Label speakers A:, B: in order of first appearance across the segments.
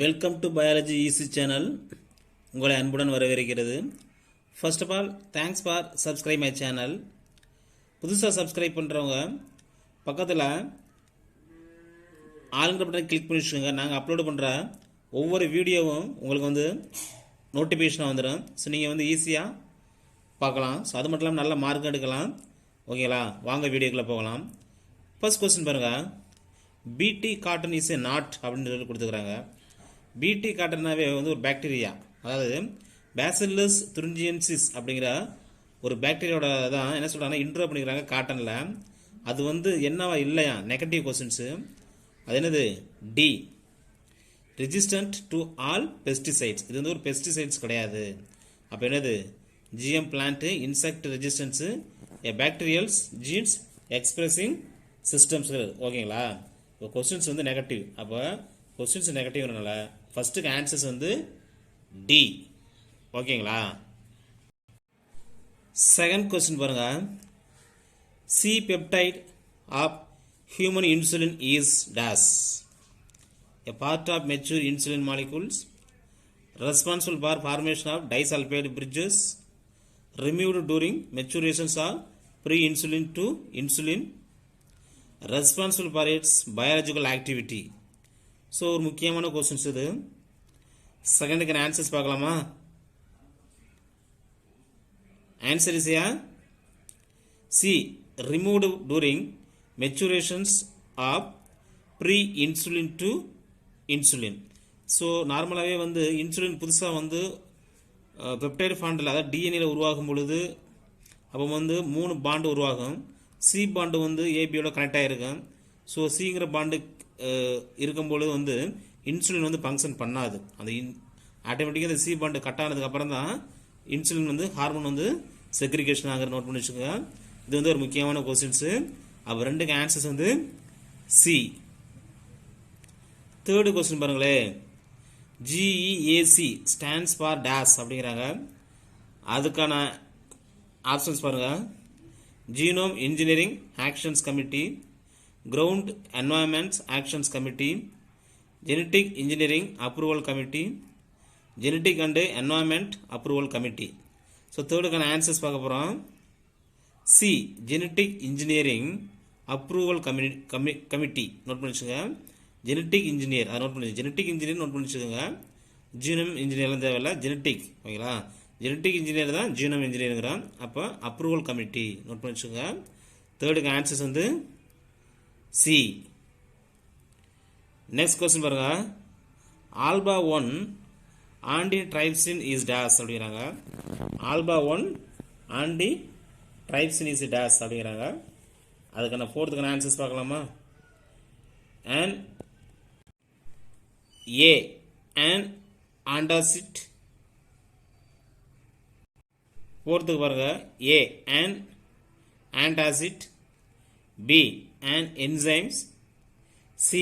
A: Welcome to biology easy channel. உங்களை அன்புடன் வரவேற்கிறது. First of all thanks for subscribe my channel. புதுசாக subscribe பண்ணுறவங்க பக்கத்தில் ஆளுங்கிற பட்டன் கிளிக் பண்ணி வச்சுக்கோங்க. நாங்கள் அப்லோடு பண்ணுற ஒவ்வொரு வீடியோவும் உங்களுக்கு நோட்டிஃபிகேஷனாக வந்துடும். ஸோ நீங்கள் ஈஸியாக பார்க்கலாம். ஸோ அது மட்டும் இல்லாமல் நல்ல மார்க் எடுக்கலாம். ஓகேங்களா, வாங்க வீடியோக்குள்ளே போகலாம். ஃபர்ஸ்ட் கொஸ்டின் பாருங்கள். பிடி காட்டன் இஸ் ஏ நாட் அப்படின்னு சொல்லி கொடுத்துக்கிறாங்க. பிடி காட்டன்னாவே ஒரு பாக்டீரியா, அதாவது பேசில்லஸ் துரிஞ்சியன்சிஸ் அப்படிங்கிற ஒரு பாக்டீரியாவோட தான் என்ன சொல்கிறாங்கன்னா இன்ட்ரோ பண்ணிக்கிறாங்க காட்டனில். அது என்னவா இல்லையா நெகட்டிவ் கொஸ்டின்ஸு. அது என்னது? D, resistant to all pesticides. இது ஒரு பெஸ்டிசைட்ஸ் கிடையாது. அப்போ என்னது? GM plant insect resistance a bacterials genes expressing systems. ஓகேங்களா, இப்போ கொஸ்டின்ஸ் நெகட்டிவ். அப்போ கொஸ்டின்ஸ் நெகட்டிவ்னால ஃபர்ஸ்ட்டுக்கு ஆன்சர்ஸ் டி. ஓகேங்களா. செகண்ட் கொஸ்டின் பாருங்க. C peptide of human insulin is days a part of mature insulin molecules responsible for formation of disulfide bridges removed during maturations of pre-insulin to insulin responsible for its biological activity. So ஒரு முக்கியமான questions இது. செகண்டுக்கு answers பார்க்கலாமா? Answer is C, removed during maturations of pre insulin to insulin. So நார்மலாகவே insulin புதுசாக peptide ஃபாண்டில், அதாவது டிஎன்ஏல உருவாகும் பொழுது அப்போ 3 பாண்டு உருவாகும். சி பாண்டு ஏபியோட கனெக்ட் ஆகிருக்கும். ஸோ சிங்கிற பாண்டு இருக்கும்பொழுது இன்சுலின் ஃபங்க்ஷன் பண்ணாது. அந்த ஆட்டோமேட்டிக்காக இந்த சி பாண்டு கட் ஆனதுக்கு அப்புறம் தான் இன்சுலின் ஹார்மோன் செக்ரிகேஷன் ஆகிற நோட் பண்ணி வச்சுக்கோங்க. இது ஒரு முக்கியமான கொஸ்டின்ஸு. அப்போ ரெண்டுக்கு ஆன்சர்ஸ் சி. தேர்டு கொஸ்டின் பாருங்களேன். ஜிஇஏசி ஸ்டாண்ட்ஸ் ஃபார் டேஸ் அப்படிங்கிறாங்க. அதுக்கான ஆப்ஷன்ஸ் பாருங்க. Genome engineering actions committee, ground environments actions committee, genetic engineering approval committee, genetic and environment approval committee. So தேர்டுக்கான ஆன்சர்ஸ் பார்க்க போகிறோம். C, genetic engineering approval committee note பண்ணி வச்சுக்கோங்க. Genetic engineer அதை note பண்ணி, ஜெனட்டிக் இன்ஜினியர் நோட் பண்ணி வச்சுக்கோங்க. ஜீனம் இன்ஜினியர்லாம் தேவையில்லை, ஜெனட்டிக். ஓகேங்களா, ஜெனட்டிக் இன்ஜினியர் தான் ஜீனம் இன்ஜினியருங்கிறான். அப்போ அப்ரூவல் கமிட்டி நோட் பண்ணி வச்சுக்கோங்க. தேர்டுக்கு ஆன்சர்ஸ் சி. நெக்ஸ்ட் கொஸ்டின் பாருங்க. Alpha 1 antitrypsin is dash அப்படிங்கிறாங்க. Alpha 1 antitrypsin is dash அப்படிங்கிறாங்க. அதுக்கான ஃபோர்த்துக்கான ஆன்சர்ஸ் பார்க்கலாமா? And A and antacid. ஃபோர்த்துக்கு பாருங்க. A and antacid, B and enzymes, C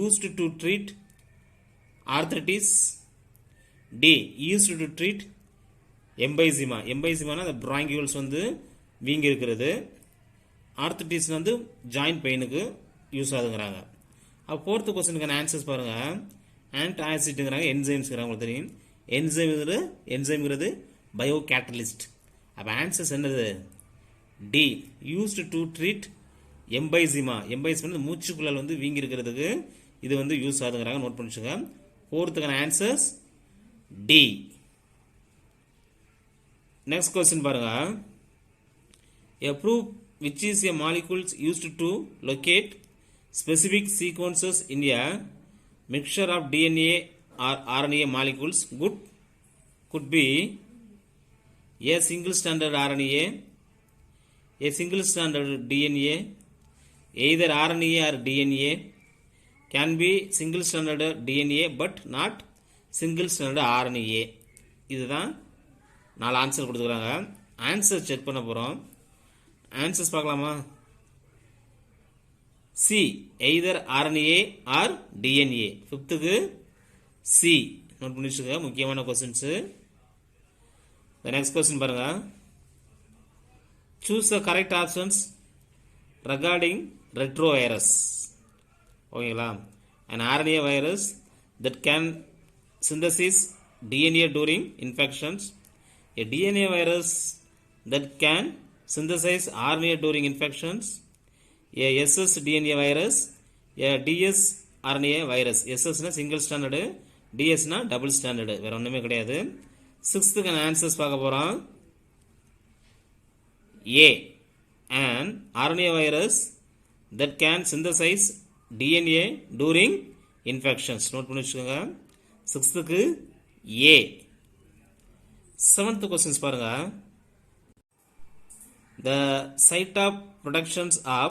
A: used to treat arthritis, D used to treat emphysema. எம்பைசிமானா அந்த bronchioles வீங்கி இருக்கிறது. ஆர்த்திட்டிஸ் ஜாயிண்ட் பெயினுக்கு யூஸ் ஆகுங்கிறாங்க. அப்போ ஃபோர்த்து கொஸ்டினுக்கான ஆன்சர்ஸ் பாருங்க. ஆன்டாசிட்ங்கிறாங்க, என்சைம்ஸ்ங்கிறாங்க. உங்களுக்கு தெரியும் என்சைம்ங்கிறது பயோ கேட்டலிஸ்ட். அப்போ ஆன்சர்ஸ் என்னது? D, used to treat emphysema. Emphysema மூச்சுக்குள்ளல் வீங்கி இருக்கிறதுக்கு இது யூஸ் ஆகுதுங்கிறாங்க. நோட் பண்ணிச்சுங்க. ஃபோர்த்துக்கான ஆன்சர்ஸ் டி. நெக்ஸ்ட் கொஸ்டின் பாருங்க. A proof which is a molecules used to locate specific sequences in a mixture of DNA or RNA molecules could be a single stranded RNA, a single stranded DNA, either RNA or DNA, can be single stranded DNA but not single stranded RNA. இதுதான் 4 answer கொடுத்துக்கிறாங்க. Answer check பண்ண போகிறோம். Answers பார்க்கலாமா? C, either RNA or DNA. ஃபிஃப்த்துக்கு C note பண்ணி வச்சுக்கோங்க. முக்கியமான questions. Next question பாருங்க. Choose the correct options regarding retrovirus. ஓகேங்களா, an RNA virus that can synthesize DNA during infections. A DNA virus that can synthesize RNA during infections. A ssDNA virus. A dsRNA virus. SS na single standard, DS na double standard. வேற ஒண்ணுமே கிடையாது. 6th answers பார்க்க போறோம். A. An RNA virus that can synthesize DNA during infections. Note பண்ணி வச்சுக்கோங்க. 6th A. 7th questions பாருங்க. The site of productions of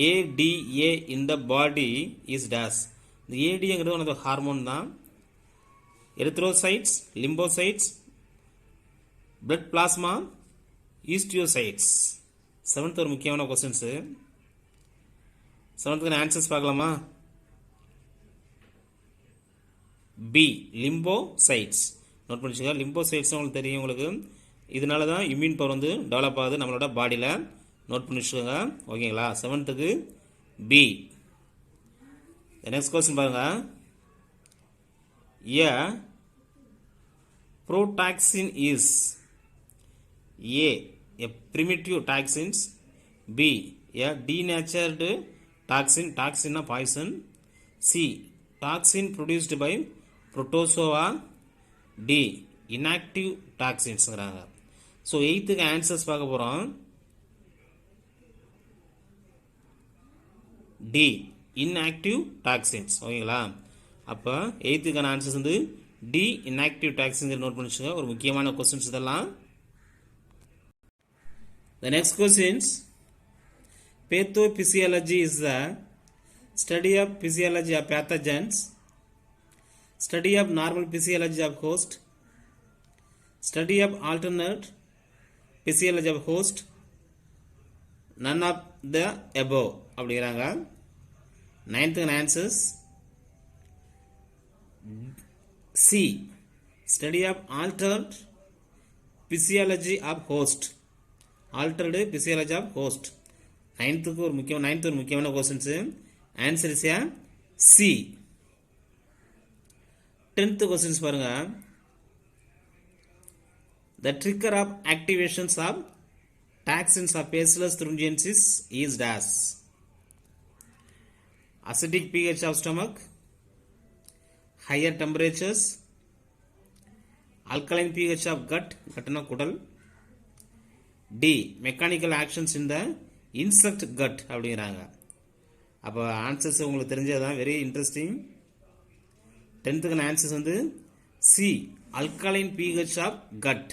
A: ADA in the body is dash. இந்த ADங்கிறது ஒரு ஹார்மோன் தான். Erythrocytes, lymphocytes, blood plasma, ஈஸ்டியோசைட்ஸ். 7th ஒரு முக்கியமான questions. 7th answers பார்க்கலாமா? B. Lymphocytes. Note பண்ணிச்சுங்க. Lymphocytes உங்களுக்கு தெரியும். உங்களுக்கு இதனால தான் இம்யூன் பவர் வந்து டெவலப் ஆகுது நம்மளோட பாடியில். நோட் பண்ணி வச்சுக்கோங்க. ஓகேங்களா? 7th B. நெக்ஸ்ட் கொஸ்டின் பாருங்க. A protoxin is A primitive toxins. B a denatured toxin. Toxin na poison. C toxin produced by protozoa. D inactive toxins. So 8th answers பார்க்க போறோம். D inactive toxins. ஓகேங்களா? அப்போ 8th answers வந்து D inactive toxins note பண்ணிச்சுங்க. ஒரு முக்கியமான questions இதெல்லாம். The next questions. Pathophysiology is the study of physiology of pathogens, study of normal physiology of host, study of alternate physiology of host, none of the above அப்படிங்கிறாங்க. 9th answers C. Study of altered physiology of host. Altered physiology of host. 9th ஒரு முக்கியமான questions. Answer is C. 10th questions பாருங்க. The trigger of activations of toxins of Bacillus thuringiensis is dash. Acidic pH of stomach, higher temperatures, alkaline pH of gut, gutna kudal. D mechanical actions in the insect gut அப்படிங்கிறாங்க. அப்போ answers உங்களுக்கு தெரிஞ்சதான். Very interesting. 10th answers வந்து C alkaline pH of gut.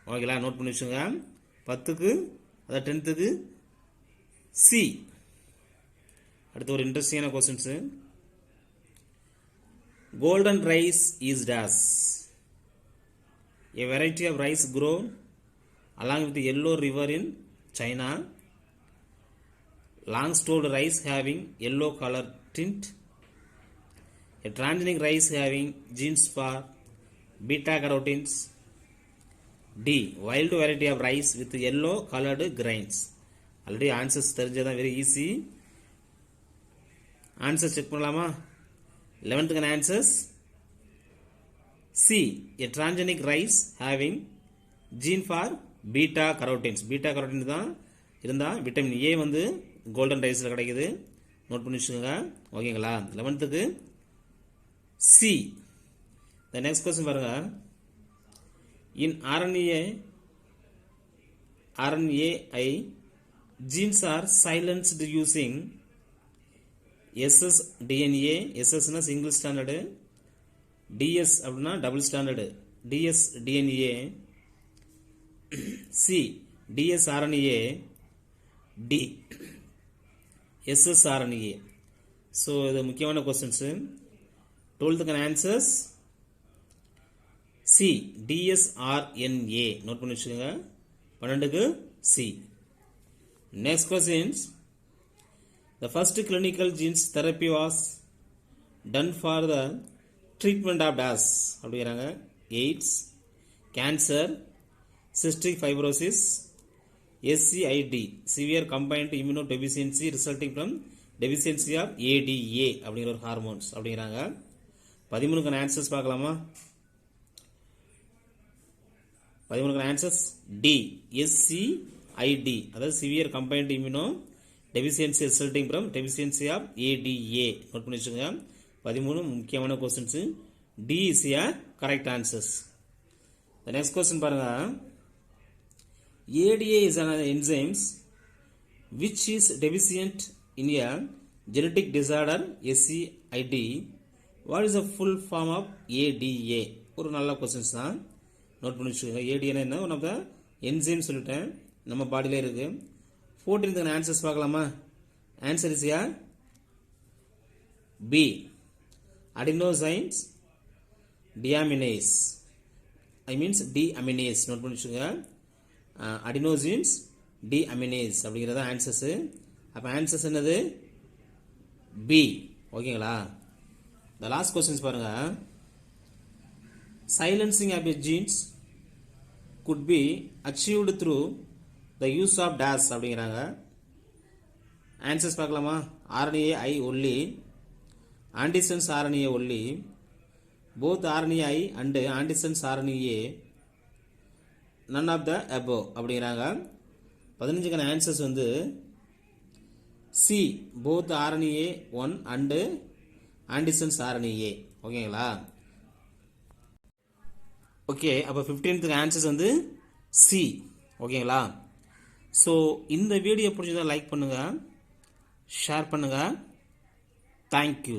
A: ஓகேங்களா? Note பண்ணி வச்சுங்க. 10th அதாவது 10th C. அடுத்து ஒரு இன்ட்ரெஸ்டிங்கான questions. Golden rice is dash. A variety of rice grown along with the yellow river in China. Long stored rice having yellow color tint. A transgenic rice having genes for beta carotenes. D wild variety of rice with yellow colored grains. Already answers தெரிஞ்சதான். Very easy. Answer check பண்ணலாமா? 11th ஆன்சர்ஸ் C. A transgenic rice having gene for beta carotenes. Beta carotene தான் இருந்தால் vitamin A வந்து golden ரைஸில் கிடைக்குது. Note பண்ணி வச்சுக்கோங்க. ஓகேங்களா? 11th C. The next question பாருங்க. In RNAi genes are silenced using ssDNA. SS na single standard, DS அப்படின்னா double standard. dsDNA. C dsRNA. D ssRNA. So இது முக்கியமான questions. 12th answers C dsRNA. நோட் பண்ணி வச்சுக்கோங்க. 12th C. Next questions. The first clinical genes therapy was done for the treatment of dash அப்படிங்கிறாங்க. AIDS, cancer, cystic fibrosis, SCID, severe combined immunodeficiency resulting from deficiency of ADA அப்படிங்கிற ஒரு hormones அப்படிங்கிறாங்க. 13க்கான answers பார்க்கலாமா? 13க்கான answers D, SCID, அதாவது severe combined immuno deficiency resulting from deficiency of ADA. Note பண்ணி வச்சுக்கோங்க. 13 முக்கியமான questions. D is a correct answers. Next question பாருங்க. ADA is an enzymes which is deficient in a genetic disorder SCID. What is the full form of ADA? ஒரு நல்ல questions தான். Note பண்ணி வச்சுக்கோங்க. ADA என்ன? ஒன் ஆஃப் த என்சைம் சொல்லிட்டேன், நம்ம பாடியிலே இருக்கு. 14th ஆன்சர்ஸ் பார்க்கலாமா? Answer is A B, adenosines deaminase. I means deaminase. Note பண்ணி வச்சுக்கோங்க. அடினோசின்ஸ் டிஅமினேஸ் அப்படிங்கிறத ஆன்சர்ஸ். அப்போ ஆன்சர்ஸ் என்னது? பி. ஓகேங்களா? இந்த லாஸ்ட் கொஸ்டின்ஸ் பாருங்க. Silencing of genes could be achieved through the use of dash அப்படிங்கிறாங்க. ஆன்சர்ஸ் பார்க்கலாமா? RNAi only, antisense RNA only, both RNAi and antisense RNA, none of the above அப்படிங்கிறாங்க. 15க்கான answers வந்து C, both RNA 1 and antisense RNA. ஓகேங்களா? Okay, அப்போ 15th answers வந்து C. ஓகேங்களா? So இந்த video பிடிச்சதா லைக் பண்ணுங்கள், ஷேர் பண்ணுங்கள். தேங்க்யூ.